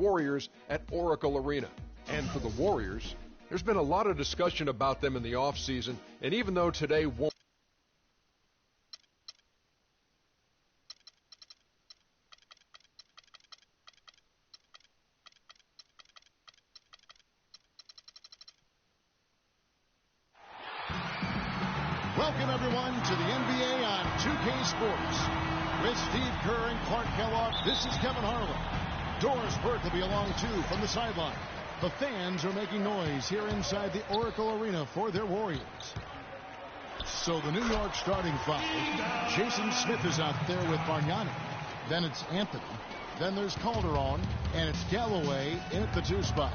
Warriors at Oracle Arena. And for the Warriors, there's been a lot of discussion about them in the offseason, and even though today won't Welcome, everyone, to the NBA on 2K Sports. With Steve Kerr and Clark Kellogg, this is Kevin Harlan. Doris Burke will be along, too, from the sideline. The fans are making noise here inside the Oracle Arena for their Warriors. So the New York starting five. Jason Smith is out there with Bargnani. Then it's Anthony. Then there's Calderon. And it's Galloway in at the 2 spot.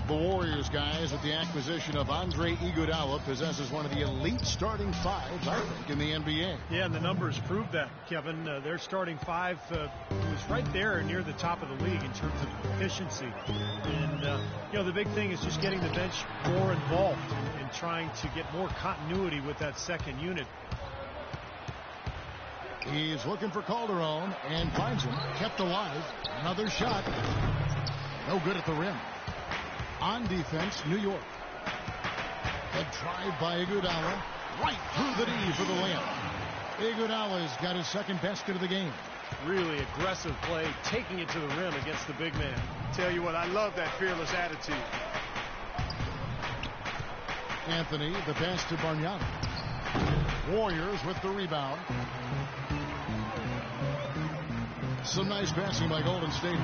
The Warriors, guys, with the acquisition of Andre Iguodala, possesses one of the elite starting fives, I think, in the NBA. Yeah, and the numbers prove that, Kevin. Their starting five was right there near the top of the league in terms of efficiency. And, the big thing is just getting the bench more involved and trying to get more continuity with that second unit. He's looking for Calderon and finds him. Kept alive. Another shot. No good at the rim. On defense, New York. The drive by Iguodala. Right through the D for the layup. Iguodala's got his second basket of the game. Really aggressive play, taking it to the rim against the big man. Tell you what, I love that fearless attitude. Anthony, the pass to Bargnani. Warriors with the rebound. Some nice passing by Golden State.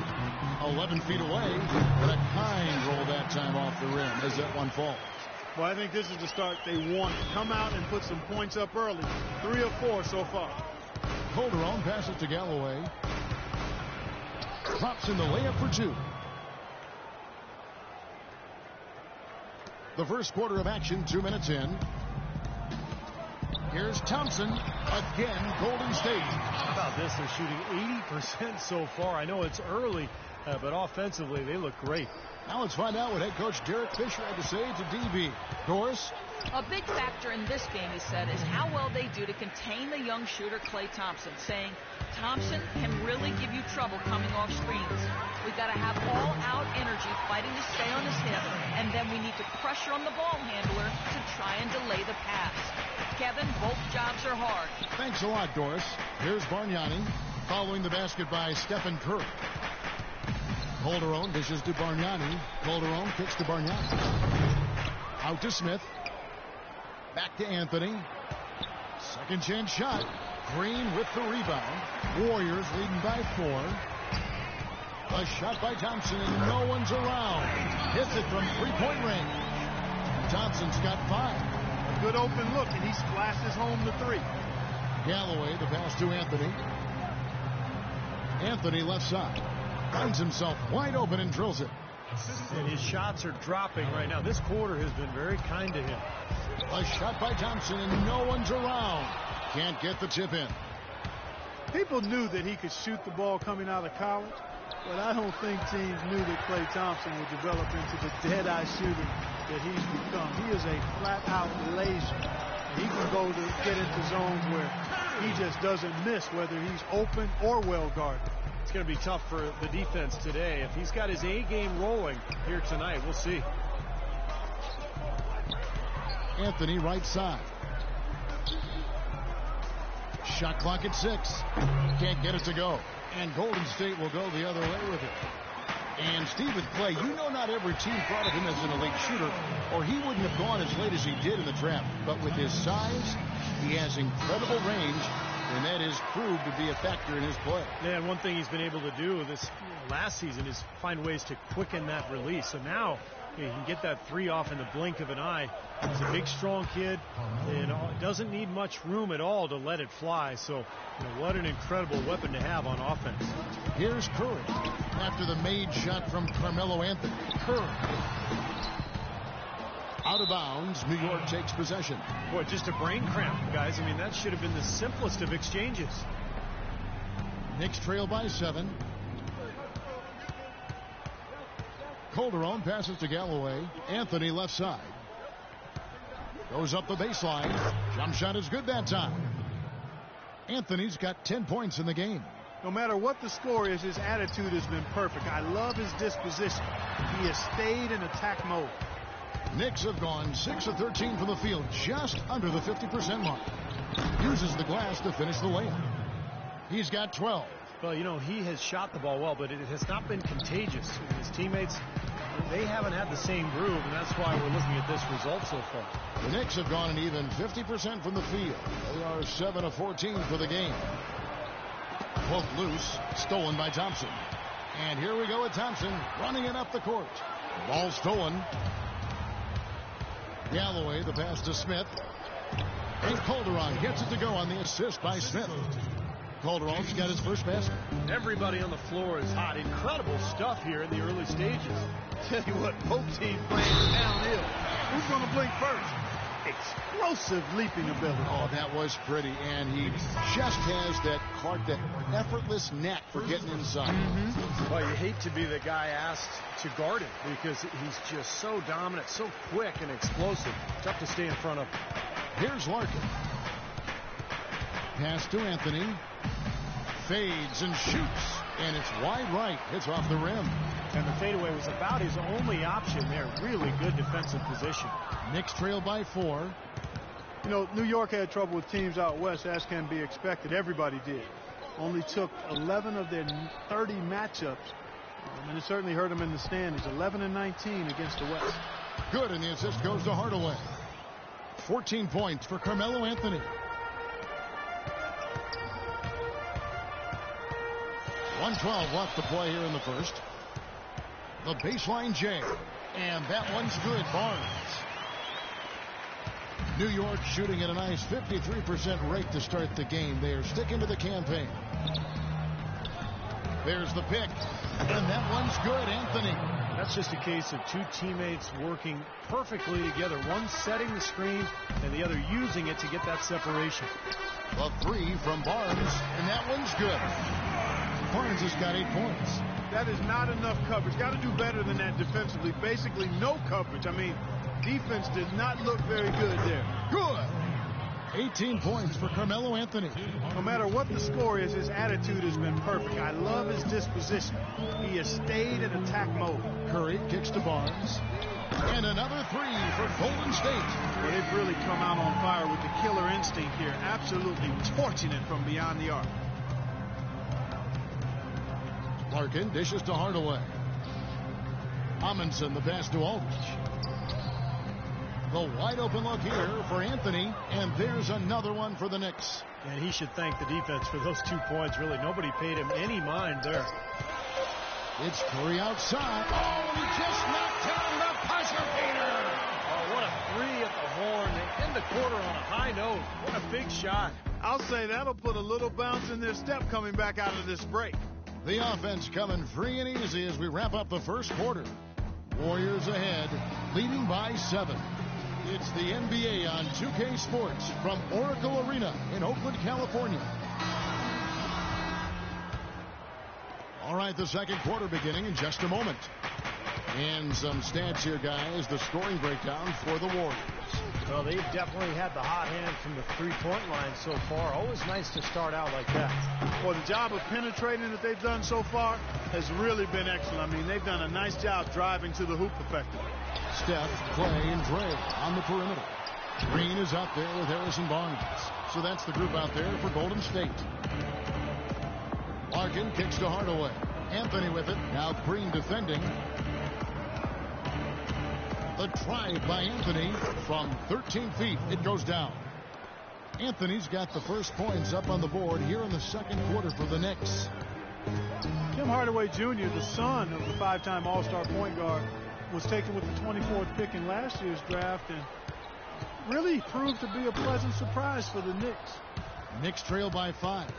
11 feet away, but a kind roll that time off the rim as that one falls. Well, I think this is the start they want. Come out and put some points up early. 3 or 4 so far. Calderon passes to Galloway. Drops in the layup for 2. The first quarter of action, 2 minutes in. Here's Thompson. Again, Golden State. How about this? They're shooting 80% so far. I know it's early, but offensively, they look great. Now let's find out what head coach Derek Fisher had to say to DB. Doris? A big factor in this game, he said, is how well they do to contain the young shooter Klay Thompson, saying Thompson can really give you trouble coming off screens. We've got to have all-out energy fighting to stay on his hip, and then we need to pressure on the ball handler to try and delay the pass. Kevin, both jobs are hard. Thanks a lot, Doris. Here's Bargnani following the basket by Stephen Curry. Calderon dishes to Bargnani. Calderon kicks to Bargnani. Out to Smith. Back to Anthony. Second chance shot. Green with the rebound. Warriors leading by 4. A shot by Thompson and no one's around. Hits it from three-point range. Thompson's got 5. A good open look, and he splashes home the 3. Galloway, the pass to Anthony. Anthony left side. Finds himself wide open and drills it. And his shots are dropping right now. This quarter has been very kind to him. A shot by Thompson, and no one's around. Can't get the tip in. People knew that he could shoot the ball coming out of college, but I don't think teams knew that Klay Thompson would develop into the dead-eye shooter that he's become. He is a flat-out laser. And he can go to get into zones where he just doesn't miss, whether he's open or well-guarded. It's going to be tough for the defense today. If he's got his A game rolling here tonight, we'll see. Anthony right side. Shot clock at 6. Can't get it to go. And Golden State will go the other way with it. And Steve, with Klay, you know not every team thought of him as an elite shooter, or he wouldn't have gone as late as he did in the draft. But with his size, he has incredible range, and that has proved to be a factor in his play. Yeah, and one thing he's been able to do this last season is find ways to quicken that release. So now he can get that 3 off in the blink of an eye. He's a big, strong kid, and doesn't need much room at all to let it fly. So, what an incredible weapon to have on offense. Here's Curry after the made shot from Carmelo Anthony. Curry. Out of bounds. New York takes possession. Boy, just a brain cramp, guys. I mean, that should have been the simplest of exchanges. Knicks trail by 7. Calderon passes to Galloway. Anthony left side. Goes up the baseline. Jump shot is good that time. Anthony's got 10 points in the game. No matter what the score is, his attitude has been perfect. I love his disposition. He has stayed in attack mode. Knicks have gone 6 of 13 from the field, just under the 50% mark. Uses the glass to finish the layup. He's got 12. Well, you know, he has shot the ball well, but it has not been contagious. His teammates, they haven't had the same groove, and that's why we're looking at this result so far. The Knicks have gone an even 50% from the field. They are 7 of 14 for the game. Poked loose, stolen by Thompson. And here we go with Thompson running it up the court. Ball stolen. Galloway, the pass to Smith. And Calderon gets it to go on the assist by Smith. Calderon's got his first basket. Everybody on the floor is hot. Incredible stuff here in the early stages. Tell you what, both teams playing downhill. Who's going to blink first? Explosive leaping ability. Oh, that was pretty. And he just has that effortless knack for getting inside. Well, you hate to be the guy asked to guard him because he's just so dominant, so quick and explosive. Tough to stay in front of him. Here's Larkin. Pass to Anthony. Fades and shoots. And it's wide right. It's off the rim. And the fadeaway was about his only option there. Really good defensive position. Knicks trail by 4. You know, New York had trouble with teams out west, as can be expected. Everybody did. Only took 11 of their 30 matchups. And it certainly hurt them in the standings. 11 and 19 against the West. Good, and the assist goes to Hardaway. 14 points for Carmelo Anthony. 1:12 left to play here in the first. The baseline J. And that one's good. Barnes. New York shooting at a nice 53% rate to start the game. They are sticking to the campaign. There's the pick. And that one's good. Anthony. That's just a case of two teammates working perfectly together. One setting the screen and the other using it to get that separation. The 3 from Barnes. And that one's good. Barnes has got 8 points. That is not enough coverage. Got to do better than that defensively. Basically no coverage. I mean, defense did not look very good there. Good. 18 points for Carmelo Anthony. No matter what the score is, his attitude has been perfect. I love his disposition. He has stayed in attack mode. Curry kicks to Barnes. And another 3 for Golden State. Well, they've really come out on fire with the killer instinct here. Absolutely torching it from beyond the arc. Larkin dishes to Hardaway. Amundsen the pass to Aldridge. The wide open look here for Anthony, and there's another one for the Knicks. And he should thank the defense for those 2 points. Really, nobody paid him any mind there. It's Curry outside. Oh, he just knocked down the buzzer beater. Oh, what a 3 at the horn. They end the quarter on a high note. What a big shot. I'll say that'll put a little bounce in their step coming back out of this break. The offense coming free and easy as we wrap up the first quarter. Warriors ahead, leading by 7. It's the NBA on 2K Sports from Oracle Arena in Oakland, California. All right, the second quarter beginning in just a moment. And some stats here, guys. The scoring breakdown for the Warriors. Well, they've definitely had the hot hand from the three-point line so far. Always nice to start out like that. Well, the job of penetrating that they've done so far has really been excellent. I mean, they've done a nice job driving to the hoop effectively. Steph, Clay, and Dre on the perimeter. Green is out there with Harrison Barnes. So that's the group out there for Golden State. Larkin kicks to Hardaway. Anthony with it. Now Green defending. The drive by Anthony from 13 feet. It goes down. Anthony's got the first points up on the board here in the second quarter for the Knicks. Tim Hardaway Jr., the son of the 5-time All-Star point guard, was taken with the 24th pick in last year's draft and really proved to be a pleasant surprise for the Knicks. Knicks trail by 5.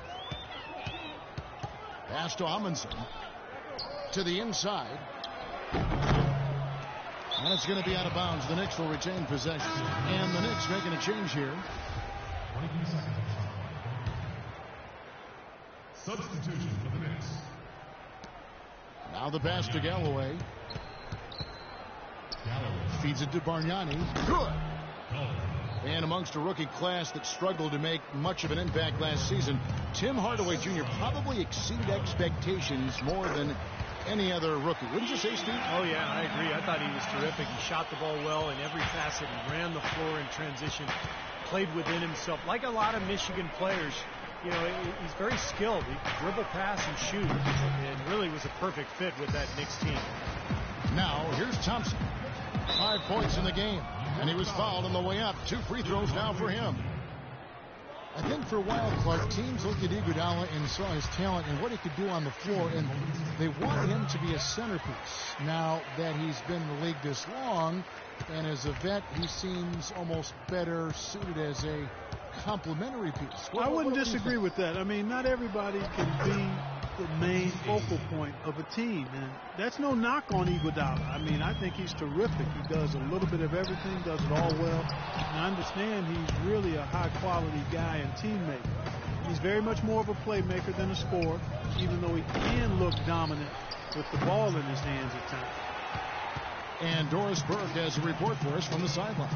Pass to Amundsen. To the inside. And it's going to be out of bounds. The Knicks will retain possession. And the Knicks making a change here. Substitution for the Knicks. Now the pass to Galloway. Feeds it to Bargnani. Good. And amongst a rookie class that struggled to make much of an impact last season, Tim Hardaway Jr. probably exceeded expectations more than any other rookie. Wouldn't you say, Steve? Oh, yeah, I agree. I thought he was terrific. He shot the ball well in every facet. He ran the floor in transition, played within himself. Like a lot of Michigan players, you know, he's very skilled. He can dribble, pass, and shoot. And really was a perfect fit with that Knicks team. Now, here's Thompson. 5 points in the game. And he was fouled on the way up. 2 free throws now for him. I think for a while, Clark, teams looked at Iguodala and saw his talent and what he could do on the floor, and they wanted him to be a centerpiece. Now that he's been in the league this long, and as a vet, he seems almost better suited as a complementary piece. I wouldn't disagree with that. I mean, not everybody can be the main focal point of a team, and that's no knock on Iguodala. I mean, I think he's terrific. He does a little bit of everything, does it all well. And I understand he's really a high-quality guy and teammate. He's very much more of a playmaker than a scorer, even though he can look dominant with the ball in his hands at times. And Doris Burke has a report for us from the sideline.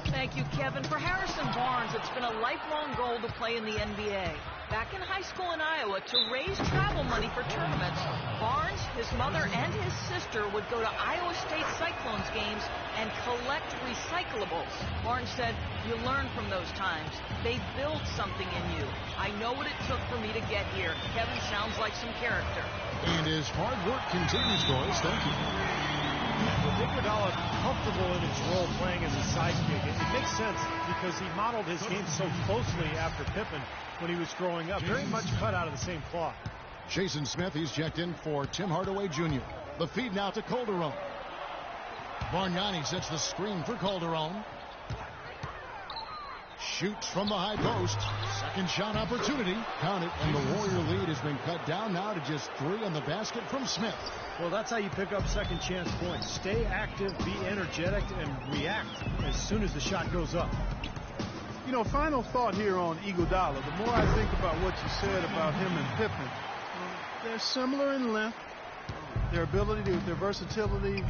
Thank you, Kevin. For Harrison Barnes, it's been a lifelong goal to play in the NBA. Back in high school in Iowa, to raise travel money for tournaments, Barnes, his mother, and his sister would go to Iowa State Cyclones games and collect recyclables. Barnes said, "You learn from those times. They build something in you. I know what it took for me to get here." Kevin sounds like some character. And his hard work continues, Doris. Thank you. With Iguodala comfortable in his role playing as a sidekick, it makes sense because he modeled his game so closely after Pippen when he was growing up. Very much cut out of the same cloth. Jason Smith, he's checked in for Tim Hardaway Jr. The feed now to Calderon. Bargnani sets the screen for Calderon. Shoots from the high post. Second shot opportunity. Count it, and the Warrior lead has been cut down now to just 3 on the basket from Smith. Well, that's how you pick up second chance points. Stay active, be energetic, and react as soon as the shot goes up. You know, final thought here on Iguodala. The more I think about what you said about him and Pippen, they're similar in length. Their ability, their versatility,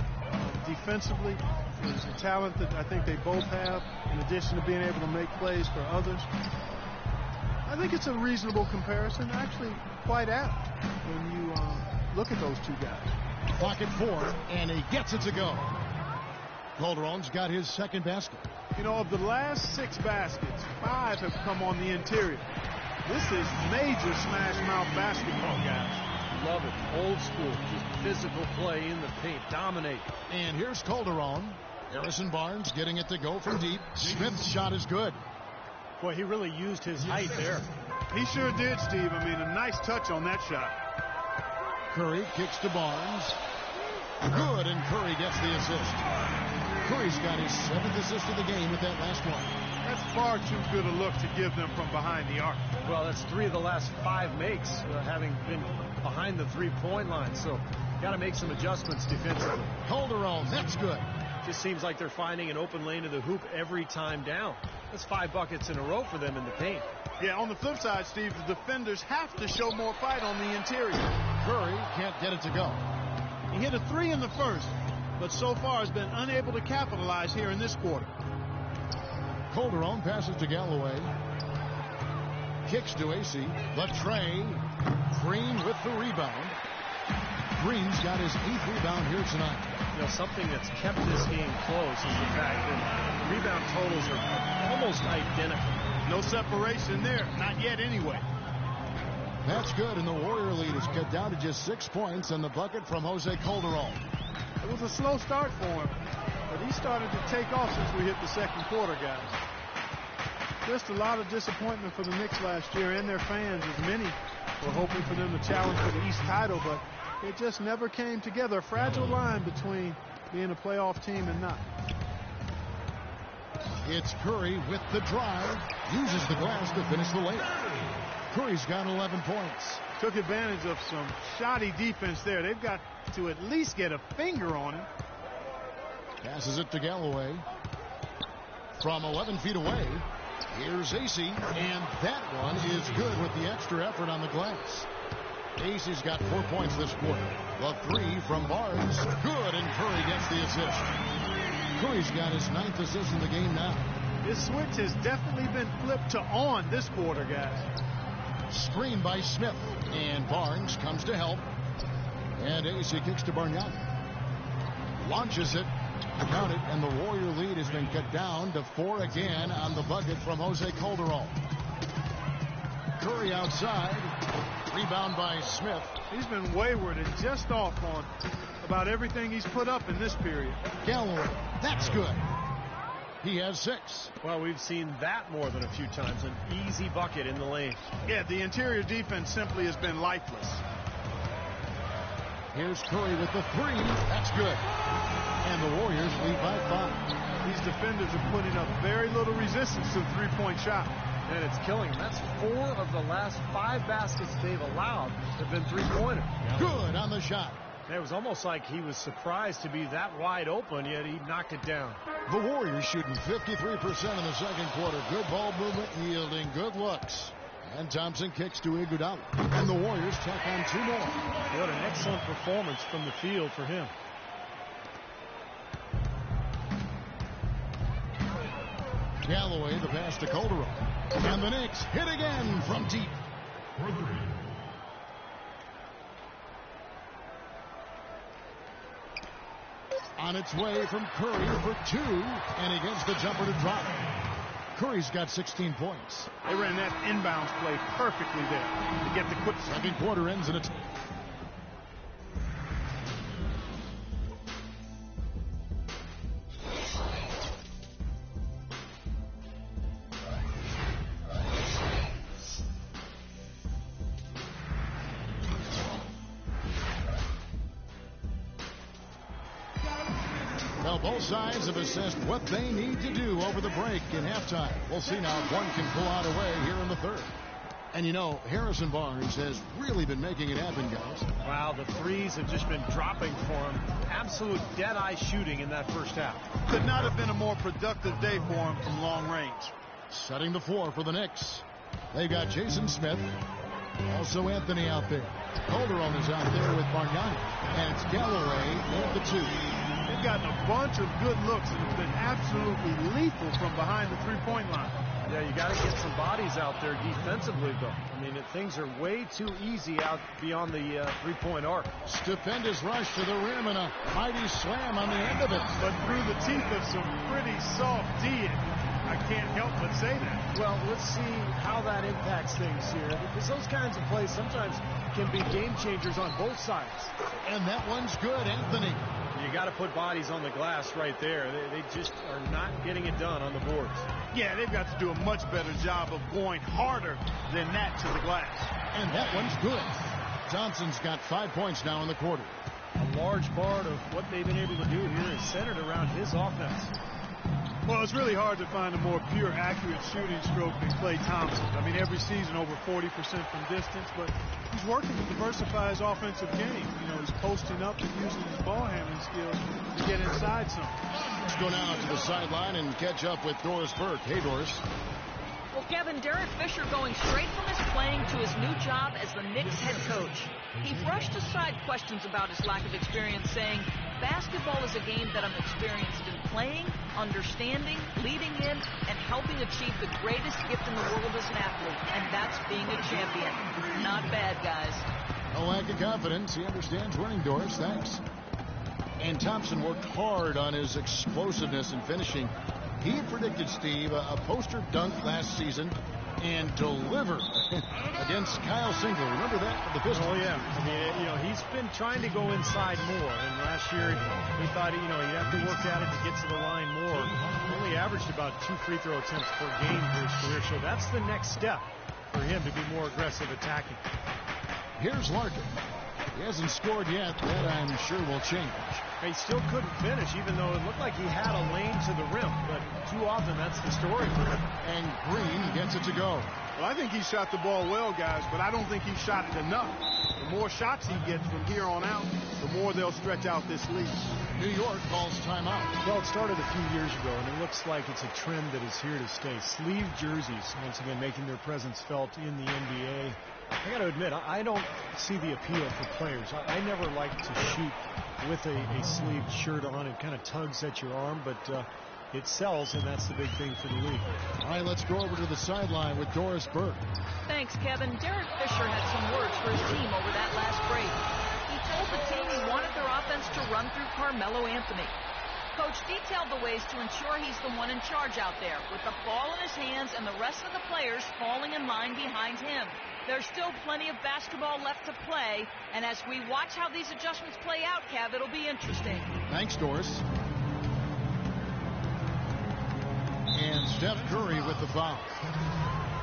defensively, is a talent that I think they both have, in addition to being able to make plays for others. I think it's a reasonable comparison, actually quite apt when you look at those two guys. Clock at 4, and he gets it to go. Calderon's got his second basket. You know, of the last 6 baskets, 5 have come on the interior. This is major smash mouth basketball, guys. Love it. Old school. Just physical play in the paint. Dominate. And here's Calderon. Harrison Barnes getting it to go from deep. Smith's shot is good. Boy, he really used his height there. He sure did, Steve. I mean, a nice touch on that shot. Curry kicks to Barnes. Good, and Curry gets the assist. Curry's got his 7th assist of the game with that last one. That's far too good a look to give them from behind the arc. Well, that's 3 of the last 5 makes, having been behind the 3-point line. So, got to make some adjustments defensively. Calderon, that's good. Just seems like they're finding an open lane to the hoop every time down. That's 5 buckets in a row for them in the paint. Yeah, on the flip side, Steve, the defenders have to show more fight on the interior. Curry can't get it to go. He hit a 3 in the first, but so far has been unable to capitalize here in this quarter. Calderon passes to Galloway. Kicks to AC. Latrey. Green with the rebound. Green's got his 8th rebound here tonight. You know, something that's kept this game close is the fact that rebound totals are almost identical. No separation there. Not yet anyway. That's good, and the Warrior lead is cut down to just 6 points, and the bucket from Jose Calderon. It was a slow start for him, but he started to take off since we hit the second quarter, guys. Just a lot of disappointment for the Knicks last year and their fans, as many were hoping for them to challenge for the East title, but it just never came together. A fragile line between being a playoff team and not. It's Curry with the drive. Uses the glass to finish the layup. Curry's got 11 points. Took advantage of some shoddy defense there. They've got to at least get a finger on him. Passes it to Galloway. From 11 feet away, here's AC, and that one is good with the extra effort on the glass. AC's got 4 points this quarter. The 3 from Barnes. Good, and Curry gets the assist. Curry's got his 9th assist in the game now. This switch has definitely been flipped to on this quarter, guys. Screen by Smith, and Barnes comes to help. And AC kicks to Bargnani. Launches it. Count it, and the Warrior lead has been cut down to 4 again on the bucket from Jose Calderon. Curry outside. Rebound by Smith. He's been wayward and just off on about everything he's put up in this period. Galloway. That's good. He has 6. Well, we've seen that more than a few times. An easy bucket in the lane. Yeah, the interior defense simply has been lifeless. Here's Curry with the 3. That's good. And the Warriors lead by 5. These defenders are putting up very little resistance to the three-point shot. And it's killing them. That's 4 of the last 5 baskets they've allowed have been three-pointers. Good on the shot. It was almost like he was surprised to be that wide open, yet he knocked it down. The Warriors shooting 53% in the second quarter. Good ball movement, yielding good looks. And Thompson kicks to Iguodala. And the Warriors tack on 2 more. What an excellent performance from the field for him. Galloway, the pass to Calderon. And the Knicks hit again from deep. For 3. On its way from Curry for 2. And he gets the jumper to drop. Curry's got 16 points. They ran that inbounds play perfectly there to get the quick. Second quarter ends in a Well, both sides have assessed what they need to do over the break in halftime. We'll see now if one can pull out a way here in the third. And you know, Harrison Barnes has really been making it happen, guys. Wow, the threes have just been dropping for him. Absolute dead-eye shooting in that first half. Could not have been a more productive day for him from long range. Setting the floor for the Knicks. They've got Jason Smith. Also Anthony out there. Calderon is out there with Bargnani. And it's Galloway at the 2. They've gotten a bunch of good looks and have been absolutely lethal from behind the three-point line. Yeah, you got to get some bodies out there defensively, though. I mean, things are way too easy out beyond the three-point arc. Stupendous rush to the rim and a mighty slam on the end of it. But through the teeth of some pretty soft D. I can't help but say that. Well, let's see how that impacts things here, because those kinds of plays sometimes can be game changers on both sides. And that one's good, Anthony. You got to put bodies on the glass right there. They just are not getting it done on the boards. Yeah, they've got to do a much better job of going harder than that to the glass. And that one's good. Thompson's got 5 points now in the quarter. A large part of what they've been able to do here is centered around his offense. Well, it's really hard to find a more pure, accurate shooting stroke than Klay Thompson. I mean, every season over 40% from distance, but he's working to diversify his offensive game. You know, he's posting up and using his ball handling skills to get inside some. Let's go now to the sideline and catch up with Doris Burke. Hey, Doris. Well, Kevin, Derek Fisher going straight from his playing to his new job as the Knicks head coach. He brushed aside questions about his lack of experience, saying, basketball is a game that I'm experienced in playing, understanding, leading in, and helping achieve the greatest gift in the world as an athlete, and that's being a champion. Not bad, guys. No lack of confidence. He understands winning, Doris. Thanks. And Thompson worked hard on his explosiveness and finishing. He predicted, Steve, a poster dunk last season and delivered against Kyle Singler. Remember that for the Pistons? Oh, yeah. I mean, you know, he's been trying to go inside more. And last year, he thought, you know, he'd have to work at it to get to the line more. Only averaged about 2 free throw attempts per game for his career. So that's the next step for him to be more aggressive attacking. Here's Larkin. He hasn't scored yet. That, I'm sure, will change. He still couldn't finish, even though it looked like he had a lane to the rim. But too often, that's the story for him. And Green gets it to go. Well, I think he shot the ball well, guys, but I don't think he shot it enough. The more shots he gets from here on out, the more they'll stretch out this lead. New York calls timeout. Well, it started a few years ago, and it looks like it's a trend that is here to stay. Sleeve jerseys, once again, making their presence felt in the NBA. I got to admit, I don't see the appeal for players. I never like to shoot with a sleeved shirt on. It kind of tugs at your arm, but it sells, and that's the big thing for the league. All right, let's go over to the sideline with Doris Burke. Thanks, Kevin. Derek Fisher had some words for his team over that last break. He told the team he wanted their offense to run through Carmelo Anthony. Coach detailed the ways to ensure he's the one in charge out there, with the ball in his hands and the rest of the players falling in line behind him. There's still plenty of basketball left to play, and as we watch how these adjustments play out, Kev, it'll be interesting. Thanks, Doris. And Steph Curry with the foul.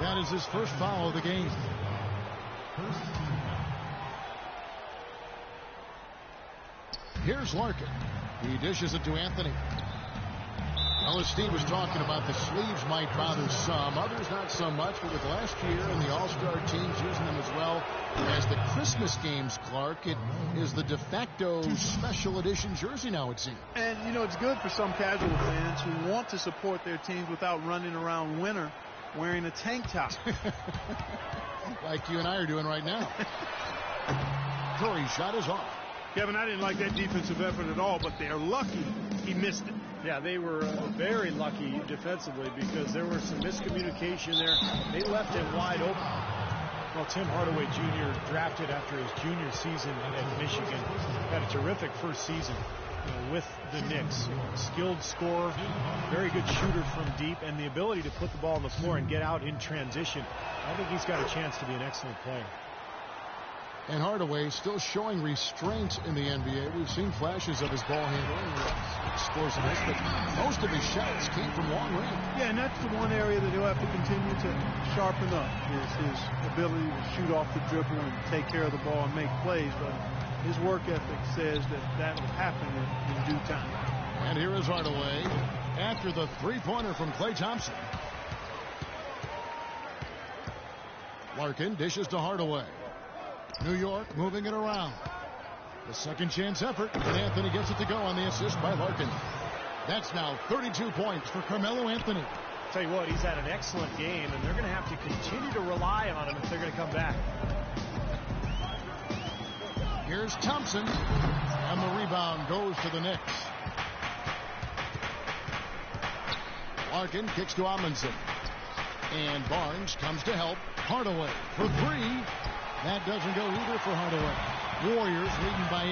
That is his first foul of the game. Here's Larkin. He dishes it to Anthony. Well, as Steve was talking about, the sleeves might bother some, others not so much, but with last year and the All-Star teams using them as well as the Christmas games, Clark, it is the de facto special edition jersey now, it seems. And, you know, it's good for some casual fans who want to support their teams without running around winter wearing a tank top. Like you and I are doing right now. Curry's shot is off. Kevin, I didn't like that defensive effort at all, but they're lucky he missed it. Yeah, they were very lucky defensively because there was some miscommunication there. They left him wide open. Well, Tim Hardaway Jr. drafted after his junior season at Michigan. Had a terrific first season with the Knicks. Skilled scorer, very good shooter from deep, and the ability to put the ball on the floor and get out in transition. I think he's got a chance to be an excellent player. And Hardaway still showing restraint in the NBA. We've seen flashes of his ball handling, explosiveness, but most of his shots came from long range. Yeah, and that's the one area that he'll have to continue to sharpen up, is his ability to shoot off the dribble and take care of the ball and make plays. But his work ethic says that will happen in due time. And here is Hardaway after the three-pointer from Klay Thompson. Larkin dishes to Hardaway. New York moving it around. The second chance effort, and Anthony gets it to go on the assist by Larkin. That's now 32 points for Carmelo Anthony. Tell you what, he's had an excellent game, and they're going to have to continue to rely on him if they're going to come back. Here's Thompson, and the rebound goes to the Knicks. Larkin kicks to Amundsen, and Barnes comes to help. Hardaway for three. That doesn't go either for Hardaway. Warriors leading by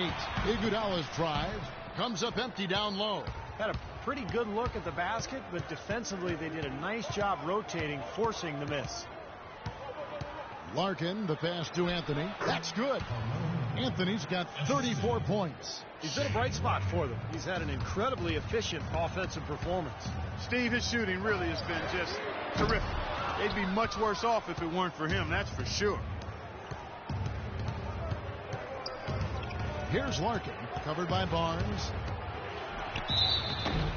8. Iguodala's drive comes up empty down low. Had a pretty good look at the basket, but defensively they did a nice job rotating, forcing the miss. Larkin, the pass to Anthony. That's good. Anthony's got 34 points. He's been a bright spot for them. He's had an incredibly efficient offensive performance. Steve, his shooting really has been just terrific. They'd be much worse off if it weren't for him, that's for sure. Here's Larkin, covered by Barnes.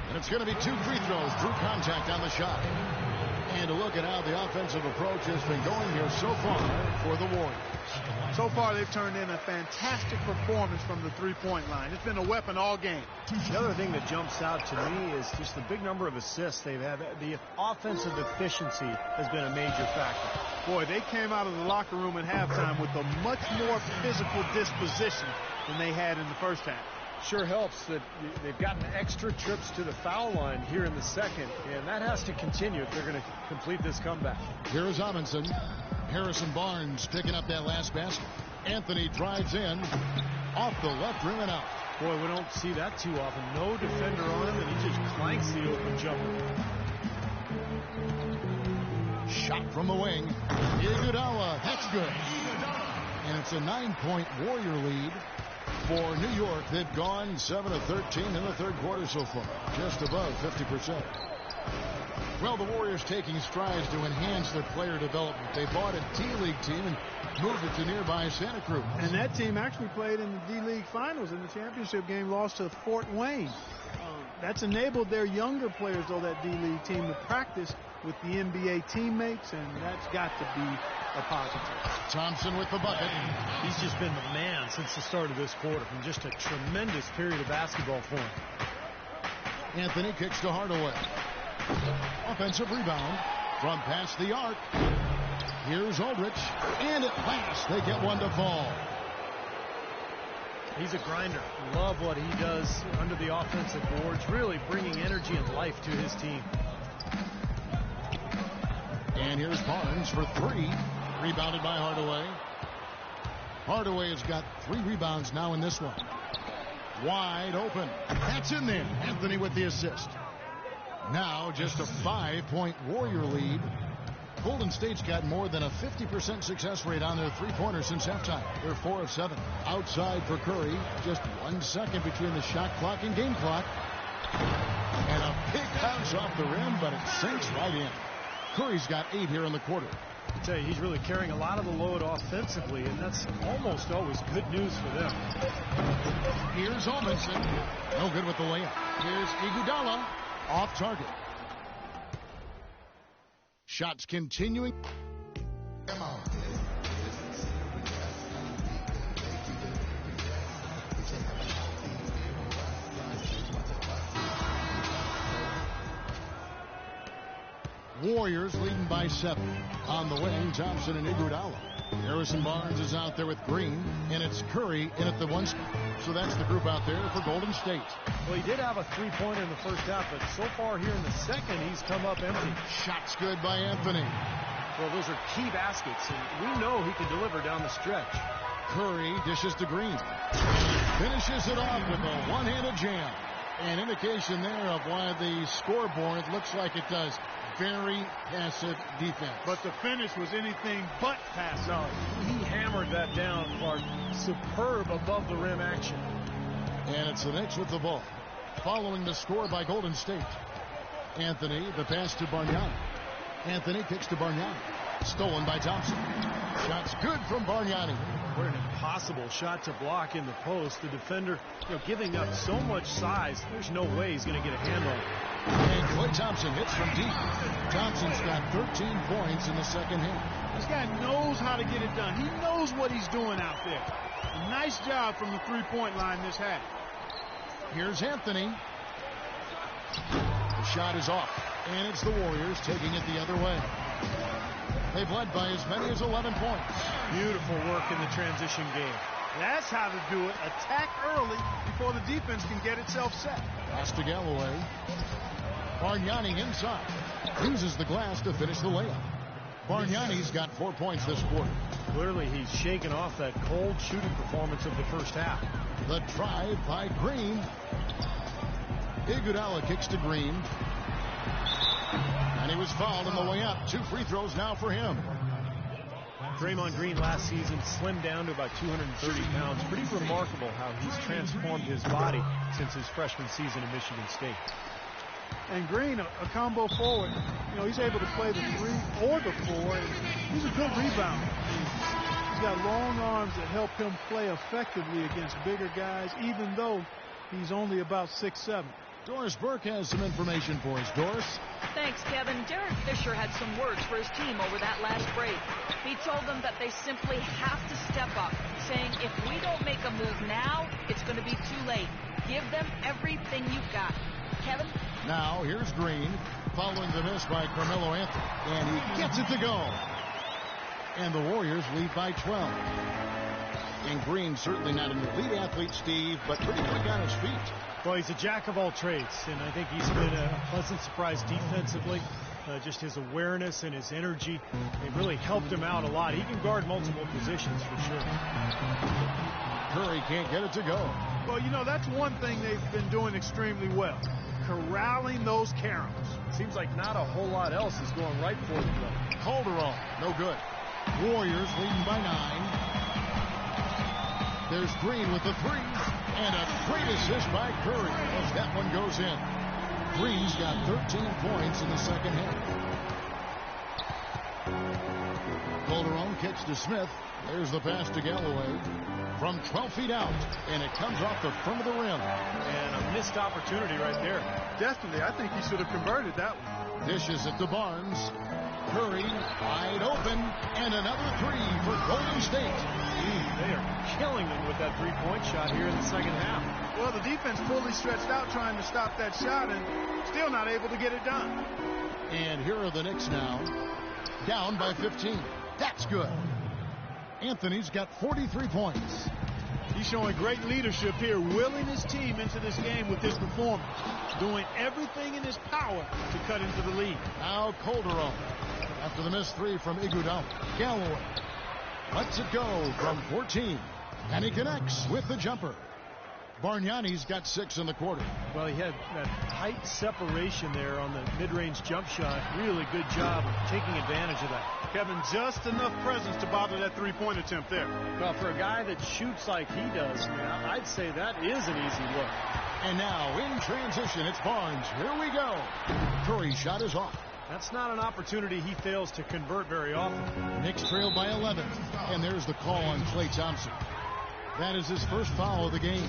And it's going to be 2 free throws. Drew contact on the shot. And a look at how the offensive approach has been going here so far for the Warriors. So far, they've turned in a fantastic performance from the three-point line. It's been a weapon all game. The other thing that jumps out to me is just the big number of assists they've had. The offensive efficiency has been a major factor. Boy, they came out of the locker room at halftime with a much more physical disposition than they had in the first half. Sure helps that they've gotten extra trips to the foul line here in the second, and that has to continue if they're going to complete this comeback. Here is Amundsen. Harrison Barnes picking up that last basket. Anthony drives in off the left rim and out. Boy, we don't see that too often. No defender on him, and he just clanks the open jumper. Shot from the wing. Iguodala. That's good. And it's a 9-point Warrior lead for New York. They've gone 7 of 13 in the third quarter so far, just above 50%. Well, the Warriors taking strides to enhance their player development. They bought a D-League team and moved it to nearby Santa Cruz. And that team actually played in the D-League Finals in the championship game, lost to Fort Wayne. That's enabled their younger players, though, that D-League team, to practice with the NBA teammates, and that's got to be a positive. Thompson with the bucket. He's just been the man since the start of this quarter, and just a tremendous period of basketball for him. Anthony kicks to Hardaway. Offensive rebound from past the arc. Here's Aldrich, and at last they get one to fall. He's a grinder. Love what he does under the offensive boards, really bringing energy and life to his team. And here's Barnes for three. Rebounded by Hardaway. Hardaway has got 3 rebounds now in this one. Wide open. That's in there. Anthony with the assist. Now just a 5-point Warrior lead. Golden State's got more than a 50% success rate on their three-pointers since halftime. They're 4 of 7. Outside for Curry. Just 1 second between the shot clock and game clock. And a big bounce off the rim, but it sinks right in. Curry's got 8 here in the quarter. I tell you, he's really carrying a lot of the load offensively, and that's almost always good news for them. Here's Olminson. No good with the layup. Here's Iguodala. Off target. Shots continuing. Come on. Warriors leading by 7. On the wing, Thompson and Iguodala. Harrison Barnes is out there with Green, and it's Curry in at the 1 spot. So that's the group out there for Golden State. Well, he did have a 3-pointer in the first half, but so far here in the second, he's come up empty. Shots good by Anthony. Well, those are key baskets, and we know he can deliver down the stretch. Curry dishes to Green. Finishes it off with a one-handed jam. An indication there of why the scoreboard looks like it does. Very passive defense. But the finish was anything but passive. No, he hammered that down, Clark. Superb above the rim action. And it's the Knicks with the ball. Following the score by Golden State. Anthony, the pass to Bargnani. Anthony kicks to Bargnani. Stolen by Thompson. Shots good from Bargnani. What an impossible shot to block in the post. The defender, giving up so much size, there's no way he's going to get a hand on it. And Klay Thompson hits from deep. Thompson's got 13 points in the second half. This guy knows how to get it done. He knows what he's doing out there. A nice job from the three-point line this half. Here's Anthony. The shot is off. And it's the Warriors taking it the other way. They've led by as many as 11 points. Beautiful work in the transition game. That's how to do it. Attack early before the defense can get itself set. Pass to Galloway. Bargnani inside. Uses the glass to finish the layup. Bargnani's got 4 points this quarter. Clearly he's shaken off that cold shooting performance of the first half. The drive by Green. Iguodala kicks to Green. And he was fouled on the way up. 2 free throws now for him. Draymond Green last season slimmed down to about 230 pounds. Pretty remarkable how he's transformed his body since his freshman season at Michigan State. And Green, a combo forward, he's able to play the 3 or the 4. And he's a good rebounder. He's got long arms that help him play effectively against bigger guys, even though he's only about 6'7". Doris Burke has some information for us. Doris? Thanks, Kevin. Derek Fisher had some words for his team over that last break. He told them that they simply have to step up, saying if we don't make a move now, it's going to be too late. Give them everything you've got. Kevin? Now, here's Green, following the miss by Carmelo Anthony. And he gets it to go. And the Warriors lead by 12. And Green, certainly not an elite athlete, Steve, but pretty quick on his feet. Well, he's a jack of all trades, and I think he's been a pleasant surprise defensively. Just his awareness and his energy, it really helped him out a lot. He can guard multiple positions for sure. Curry can't get it to go. Well, that's one thing they've been doing extremely well. Corralling those Karens. Seems like not a whole lot else is going right for them, though. Calderon, no good. Warriors leading by 9. There's Green with the 3. And a great assist by Curry as that one goes in. Green's got 13 points in the second half. Calderon kicks to Smith. There's the pass to Galloway. From 12 feet out. And it comes off the front of the rim. And a missed opportunity right there. Definitely. I think he should have converted that one. Dishes it to Barnes. Curry wide open. And another 3 for Golden State. They are killing them with that 3-point shot here in the second half. Well, the defense fully stretched out trying to stop that shot and still not able to get it done. And here are the Knicks now. Down by 15. That's good. Anthony's got 43 points. He's showing great leadership here, willing his team into this game with his performance, doing everything in his power to cut into the lead. Now Calderon, after the missed three from Iguodala. Galloway lets it go from 14, and he connects with the jumper. Bargnani's got 6 in the quarter. Well, he had that tight separation there on the mid-range jump shot. Really good job of taking advantage of that. Kevin, just enough presence to bother that three-point attempt there. Well, for a guy that shoots like he does, I'd say that is an easy look. And now in transition, it's Barnes. Here we go. Curry's shot is off. That's not an opportunity he fails to convert very often. Knicks trailed by 11, and there's the call on Klay Thompson. That is his first foul of the game.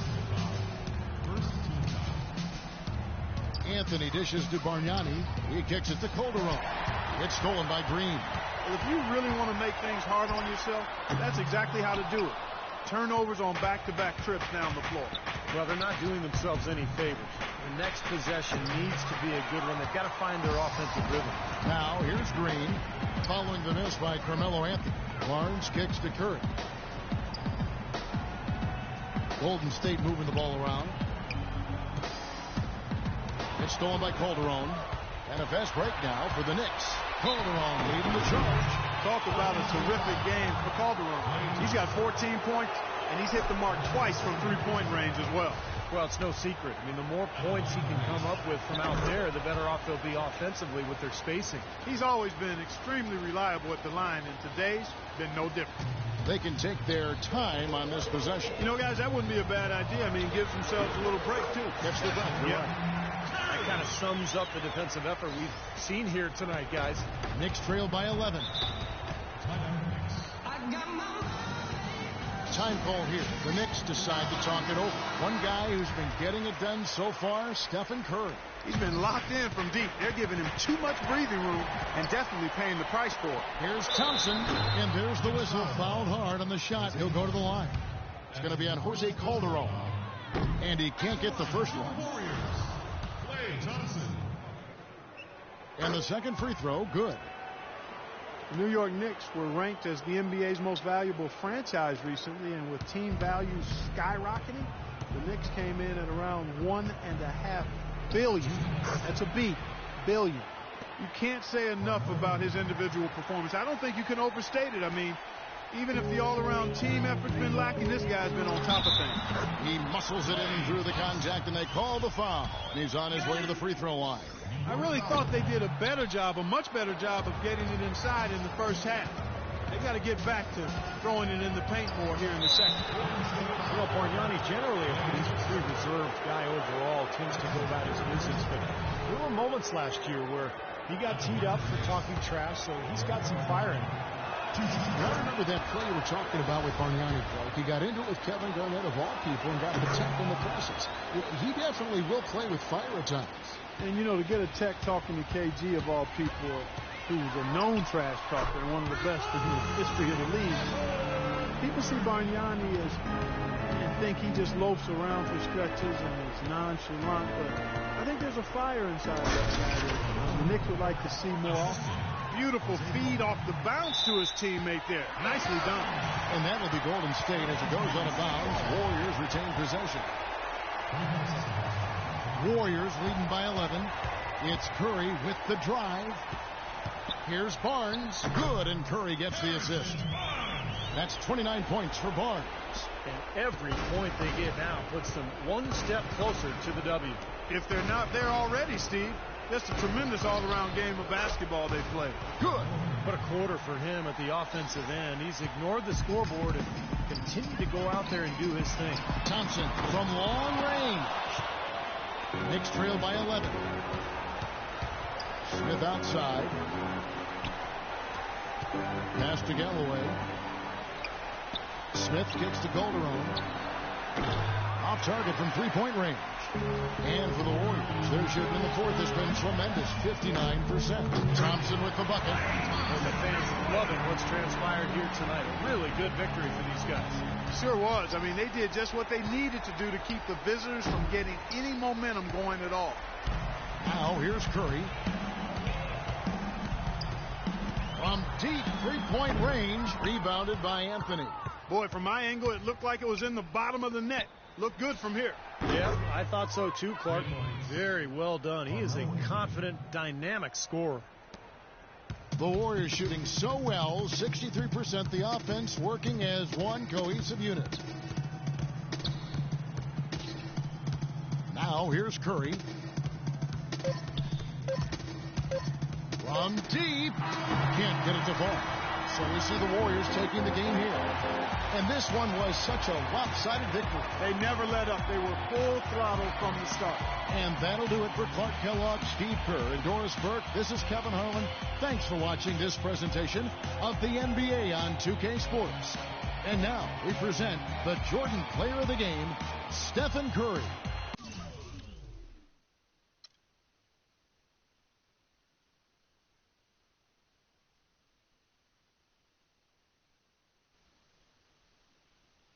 Anthony dishes to Bargnani. He kicks it to Calderon. It's stolen by Green. Well, if you really want to make things hard on yourself, that's exactly how to do it. Turnovers on back-to-back trips down the floor. Well, they're not doing themselves any favors. The next possession needs to be a good one. They've got to find their offensive rhythm. Now, here's Green, following the miss by Carmelo Anthony. Barnes kicks to Curry. Golden State moving the ball around. It's stolen by Calderon. And a fast break now for the Knicks. Calderon leading the charge. Talk about a terrific game for Calderon. He's got 14 points, and he's hit the mark twice from three-point range as well. Well, it's no secret. I mean, the more points he can come up with from out there, the better off they'll be offensively with their spacing. He's always been extremely reliable at the line, and today's been no different. They can take their time on this possession. You know, guys, that wouldn't be a bad idea. I mean, gives themselves a little break, too. Catch the breath. That kind of sums up the defensive effort we've seen here tonight, guys. Knicks trailed by 11. Time call here. The Knicks decide to talk it over. One guy who's been getting it done so far, Stephen Curry. He's been locked in from deep. They're giving him too much breathing room and definitely paying the price for it. Here's Thompson, and there's the whistle. Fouled hard on the shot. He'll go to the line. It's going to be on Jose Calderon, and he can't get the first one. And the second free throw, good. The New York Knicks were ranked as the NBA's most valuable franchise recently, and with team values skyrocketing, the Knicks came in at around $1.5 billion. That's a B, billion. You can't say enough about his individual performance. I don't think you can overstate it. I mean, even if the all-around team effort's been lacking, this guy's been on top of things. He muscles it in through the contact, and they call the foul. And he's on his way to the free throw line. I really thought they did a much better job of getting it inside in the first half. They got to get back to throwing it in the paint more here in the second. You know, Bargnani generally a pretty reserved guy overall, tends to go about his business, but there were moments last year where he got teed up for talking trash, so he's got some fire in him. I remember that play you were talking about with Bargnani, Clark. He got into it with Kevin Garnett of all people and got the tech in the process. He definitely will play with fire at times. And, you know, to get a tech talking to KG of all people, who's a known trash talker and one of the best in the history of the league, people see Bargnani as and think he just loafs around for stretches and is nonchalant, but I think there's a fire inside that guy that the Knicks would like to see more often. Beautiful feed off the bounce to his teammate there. Nicely done. And that will be Golden State as it goes out of bounds. Warriors retain possession. Warriors leading by 11. It's Curry with the drive. Here's Barnes. Good, and Curry gets the assist. That's 29 points for Barnes. And every point they get now puts them one step closer to the W. If they're not there already, Steve, just a tremendous all-around game of basketball they played. Good. What a quarter for him at the offensive end. He's ignored the scoreboard and continued to go out there and do his thing. Thompson from long range. Knicks trail by 11. Smith outside. Pass to Galloway. Smith kicks to Calderon. Off target from three-point range. And for the Warriors, their shooting in the fourth has been tremendous, 59%. Thompson with the bucket. And the fans loving what's transpired here tonight. Really good victory for these guys. Sure was. I mean, they did just what they needed to do to keep the visitors from getting any momentum going at all. Now, here's Curry. From deep three-point range, rebounded by Anthony. Boy, from my angle, it looked like it was in the bottom of the net. Looked good from here. Yeah, I thought so too, Clark. Very well done. He is a confident, dynamic scorer. The Warriors shooting so well, 63%, the offense working as one cohesive unit. Now here's Curry. From deep. Can't get it to fall. So we see the Warriors taking the game here. And this one was such a lopsided victory. They never let up. They were full throttle from the start. And that'll do it for Clark Kellogg, Steve Kerr, and Doris Burke. This is Kevin Harlan. Thanks for watching this presentation of the NBA on 2K Sports. And now we present the Jordan Player of the Game, Stephen Curry.